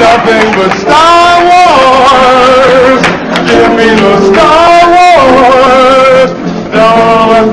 nothing but Star Wars. Give me the Star Wars. No,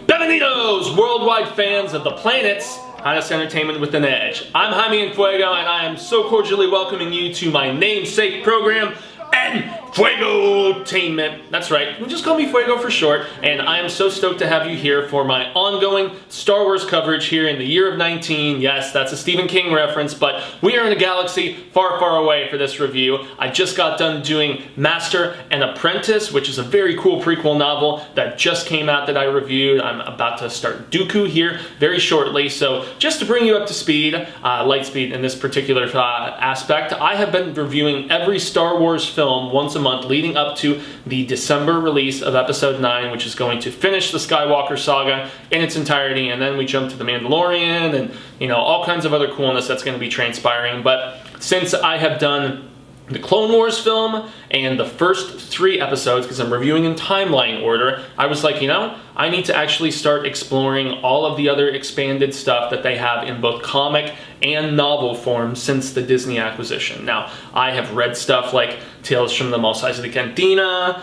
Bienvenidos, worldwide fans of the planet's hottest entertainment with an edge. I'm Jaime En Fuego, and I am so cordially welcoming you to my namesake program, Enfuegotainment. That's right, you can just call me Fuego for short, and I am so stoked to have you here for my ongoing Star Wars coverage here in the year of 19. Yes, that's a Stephen King reference, but we are in a galaxy far, far away for this review. I just got done doing Master and Apprentice, which is a very cool prequel novel that just came out that I reviewed. I'm about to start Dooku here very shortly, so just to bring you up to speed, light speed in this particular aspect, I have been reviewing every Star Wars film once a month leading up to the December release of Episode 9, which is going to finish the Skywalker saga in its entirety, and then we jump to The Mandalorian and, you know, all kinds of other coolness that's going to be transpiring. But since I have done the Clone Wars film and the first 3 episodes, because I'm reviewing in timeline order, I was like, you know, I need to actually start exploring all of the other expanded stuff that they have in both comic and novel form since the Disney acquisition. Now, I have read stuff like Tales from the Mos Eisley Cantina,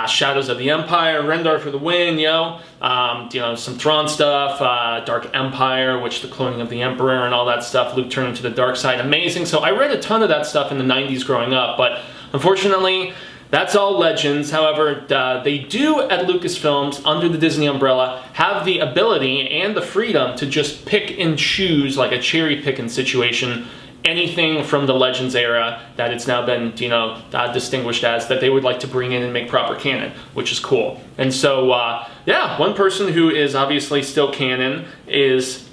Shadows of the Empire, Rendar for the Win, you know, some Thrawn stuff, Dark Empire, which the cloning of the Emperor and all that stuff, Luke turning to the dark side, amazing. So I read a ton of that stuff in the 90s growing up, but unfortunately, that's all legends. However, they do at Lucasfilms, under the Disney umbrella, have the ability and the freedom to just pick and choose, like a cherry picking situation, anything from the Legends era that it's now been, you know, distinguished as, that they would like to bring in and make proper canon, which is cool. And so, yeah, one person who is obviously still canon is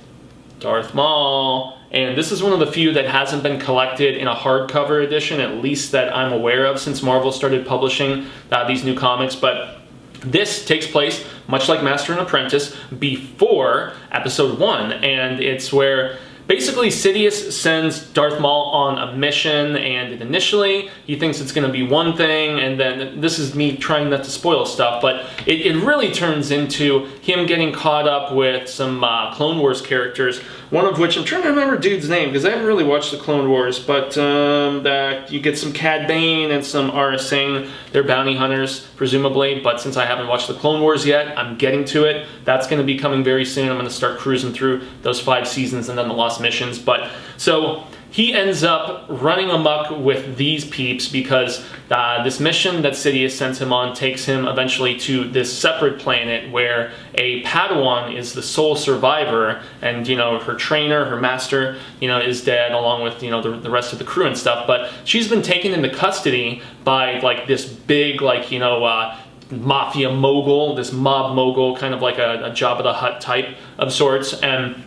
Darth Maul. And this is one of the few that hasn't been collected in a hardcover edition, at least that I'm aware of, since Marvel started publishing these new comics. But this takes place, much like Master and Apprentice, before Episode 1. And it's where basically Sidious sends Darth Maul on a mission, and initially he thinks it's going to be one thing, and then this is me trying not to spoil stuff, but it really turns into him getting caught up with some Clone Wars characters, one of which, I'm trying to remember dude's name, because I haven't really watched the Clone Wars, but that you get some Cad Bane and some Aurra Sing. They're bounty hunters, presumably, but since I haven't watched the Clone Wars yet, I'm getting to it. That's going to be coming very soon. I'm going to start cruising through those 5 seasons and then the Lost Missions. But so he ends up running amok with these peeps because this mission that Sidious sends him on takes him eventually to this separate planet where a Padawan is the sole survivor, and, you know, her trainer, her master, you know, is dead, along with, you know, the rest of the crew and stuff. But she's been taken into custody by, like, this big, like, you know, mafia mogul, this mob mogul, kind of like a Jabba the Hutt type of sorts. And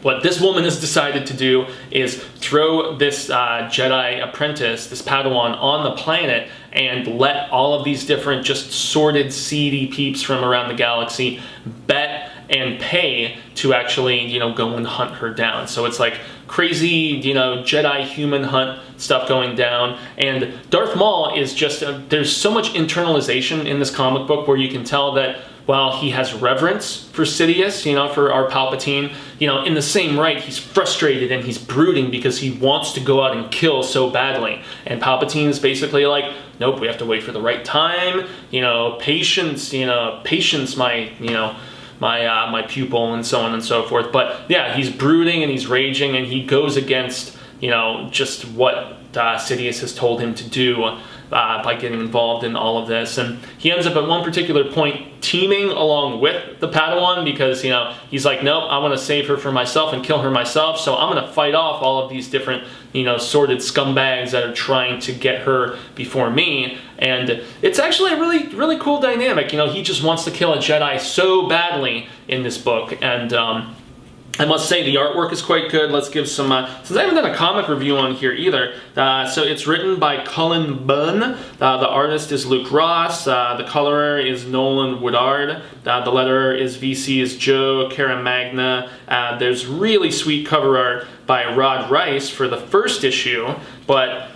what this woman has decided to do is throw this Jedi apprentice, this Padawan, on the planet and let all of these different just sordid, seedy peeps from around the galaxy bet and pay to actually, you know, go and hunt her down. So it's like crazy, you know, Jedi human hunt stuff going down. And Darth Maul is just, there's so much internalization in this comic book where you can tell that while he has reverence for Sidious, you know, for our Palpatine, you know, in the same right, he's frustrated and he's brooding because he wants to go out and kill so badly. And Palpatine is basically like, nope, we have to wait for the right time, you know, patience, my, you know, my pupil, and so on and so forth. But yeah, he's brooding and he's raging, and he goes against, you know, just what Sidious has told him to do by getting involved in all of this. And he ends up at one particular point teaming along with the Padawan because, you know, he's like, nope, I want to save her for myself and kill her myself, so I'm going to fight off all of these different, you know, sordid scumbags that are trying to get her before me. And it's actually a really, really cool dynamic. You know, he just wants to kill a Jedi so badly in this book. And I must say the artwork is quite good. Let's give some, since I haven't done a comic review on here either, so it's written by Cullen Bunn, the artist is Luke Ross, the colorer is Nolan Woodard, the letterer is VC is Joe Caramagna. There's really sweet cover art by Rod Rice for the first issue, but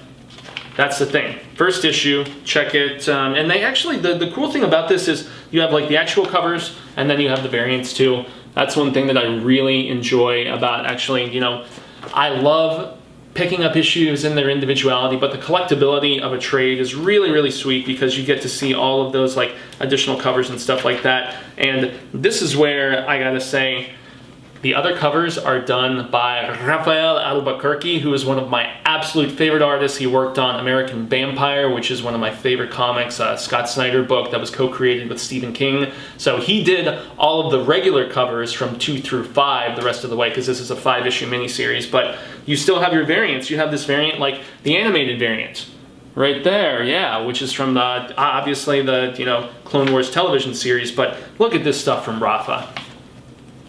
that's the thing. First issue, check it. And they actually, the cool thing about this is you have like the actual covers and then you have the variants too. That's one thing that I really enjoy about actually, you know, I love picking up issues in their individuality, but the collectability of a trade is really, really sweet because you get to see all of those like additional covers and stuff like that. And this is where I gotta say, the other covers are done by Rafael Albuquerque, who is one of my absolute favorite artists. He worked on American Vampire, which is one of my favorite comics, Scott Snyder book that was co-created with Stephen King. So he did all of the regular covers from 2 through 5 the rest of the way, because this is a 5-issue miniseries. But you still have your variants. You have this variant, like the animated variant, right there, yeah, which is from the, obviously the, you know, Clone Wars television series. But look at this stuff from Rafa.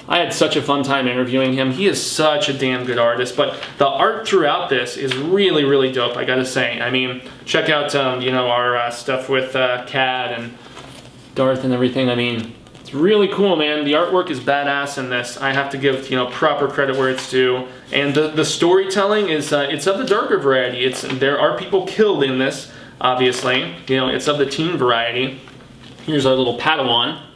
I had such a fun time interviewing him. He is such a damn good artist, but the art throughout this is really, really dope, I gotta say. I mean, check out, you know, our stuff with Cad and Darth and everything. I mean, it's really cool, man. The artwork is badass in this. I have to give, you know, proper credit where it's due. And the storytelling is, it's of the darker variety. There are people killed in this, obviously. You know, it's of the teen variety. Here's our little Padawan.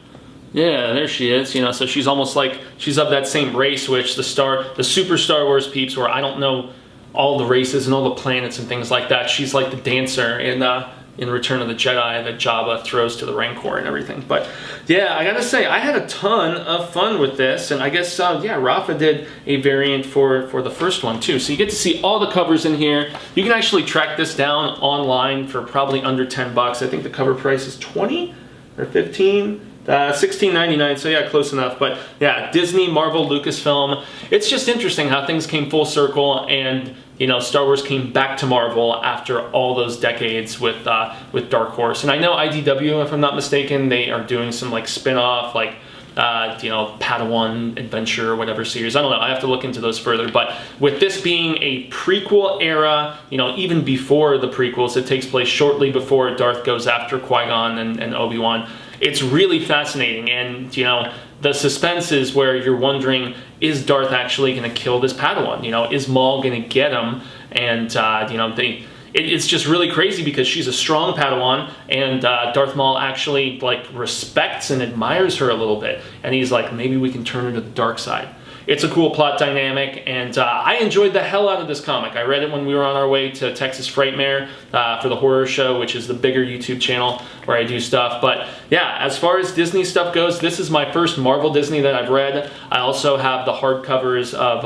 Yeah, there she is, you know, so she's almost like, she's of that same race, which the Super Star Wars peeps, where I don't know all the races and all the planets and things like that. She's like the dancer in Return of the Jedi that Jabba throws to the Rancor and everything. But yeah, I gotta say, I had a ton of fun with this, and I guess, yeah, Rafa did a variant for the first one too. So you get to see all the covers in here. You can actually track this down online for probably under 10 bucks. I think the cover price is 20 or 15. $16.99, so yeah, close enough. But yeah, Disney, Marvel, Lucasfilm. It's just interesting how things came full circle, and you know, Star Wars came back to Marvel after all those decades with Dark Horse. And I know IDW, if I'm not mistaken, they are doing some like spin-off, like you know, Padawan Adventure or whatever series. I don't know. I have to look into those further. But with this being a prequel era, you know, even before the prequels, it takes place shortly before Darth goes after Qui-Gon and Obi-Wan. It's really fascinating, and you know, the suspense is where you're wondering, is Darth actually going to kill this Padawan? You know, is Maul going to get him? And you know, it's just really crazy because she's a strong Padawan, and Darth Maul actually like respects and admires her a little bit, and he's like, maybe we can turn her to the dark side. It's a cool plot dynamic, and I enjoyed the hell out of this comic. I read it when we were on our way to Texas Frightmare for the horror show, which is the bigger YouTube channel where I do stuff. But yeah, as far as Disney stuff goes, this is my first Marvel Disney that I've read. I also have the hardcovers of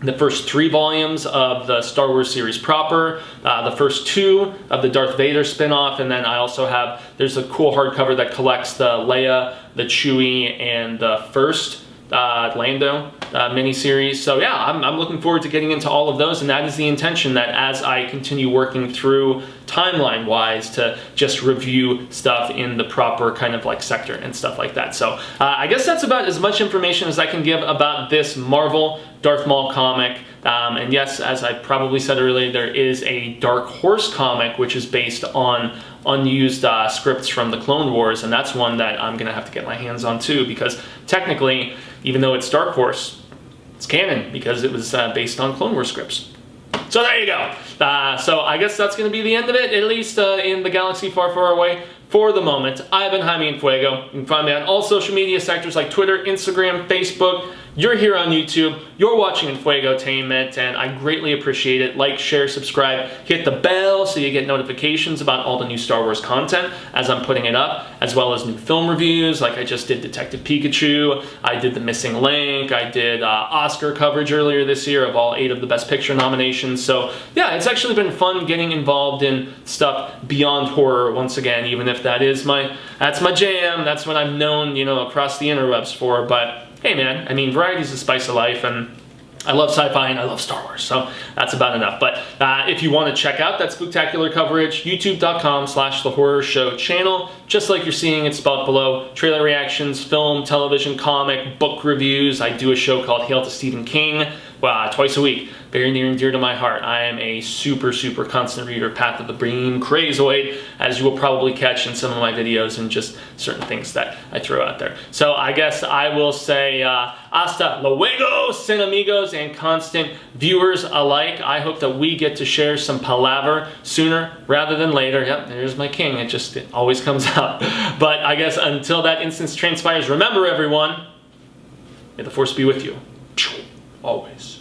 the first 3 volumes of the Star Wars series proper, the first 2 of the Darth Vader spinoff, and then I also have, there's a cool hardcover that collects the Leia, the Chewie, and the first Lando miniseries. So yeah, I'm looking forward to getting into all of those, and that is the intention, that as I continue working through timeline wise to just review stuff in the proper kind of like sector and stuff like that. So I guess that's about as much information as I can give about this Marvel Darth Maul comic. And yes, as I probably said earlier, there is a Dark Horse comic which is based on unused scripts from the Clone Wars, and that's one that I'm gonna have to get my hands on too, because technically, even though it's Dark Horse, it's canon because it was based on Clone Wars scripts. So there you go. So I guess that's going to be the end of it, at least in the galaxy far, far away for the moment. I've been Jaime En Fuego. You can find me on all social media sectors like Twitter, Instagram, Facebook. You're here on YouTube. You're watching Enfuegotainment, and I greatly appreciate it. Like, share, subscribe, hit the bell so you get notifications about all the new Star Wars content as I'm putting it up, as well as new film reviews. Like I just did Detective Pikachu. I did The Missing Link. I did Oscar coverage earlier this year of all 8 of the Best Picture nominations. So yeah, it's actually been fun getting involved in stuff beyond horror once again, even if that's my jam. That's what I'm known, you know, across the interwebs for. But hey man, I mean, variety is the spice of life, and I love sci-fi and I love Star Wars, so that's about enough. But if you want to check out that spectacular coverage, youtube.com/The Horror Show channel, just like you're seeing it spelled below. Trailer reactions, film, television, comic, book reviews. I do a show called Hail to Stephen King, twice a week. Very near and dear to my heart. I am a super, super constant reader, Path of the Bream crazoid, as you will probably catch in some of my videos and just certain things that I throw out there. So I guess I will say hasta luego, cinemigos, and constant viewers alike. I hope that we get to share some palaver sooner rather than later. Yep, there's my king. It always comes out. But I guess until that instance transpires, remember everyone, may the Force be with you. Always.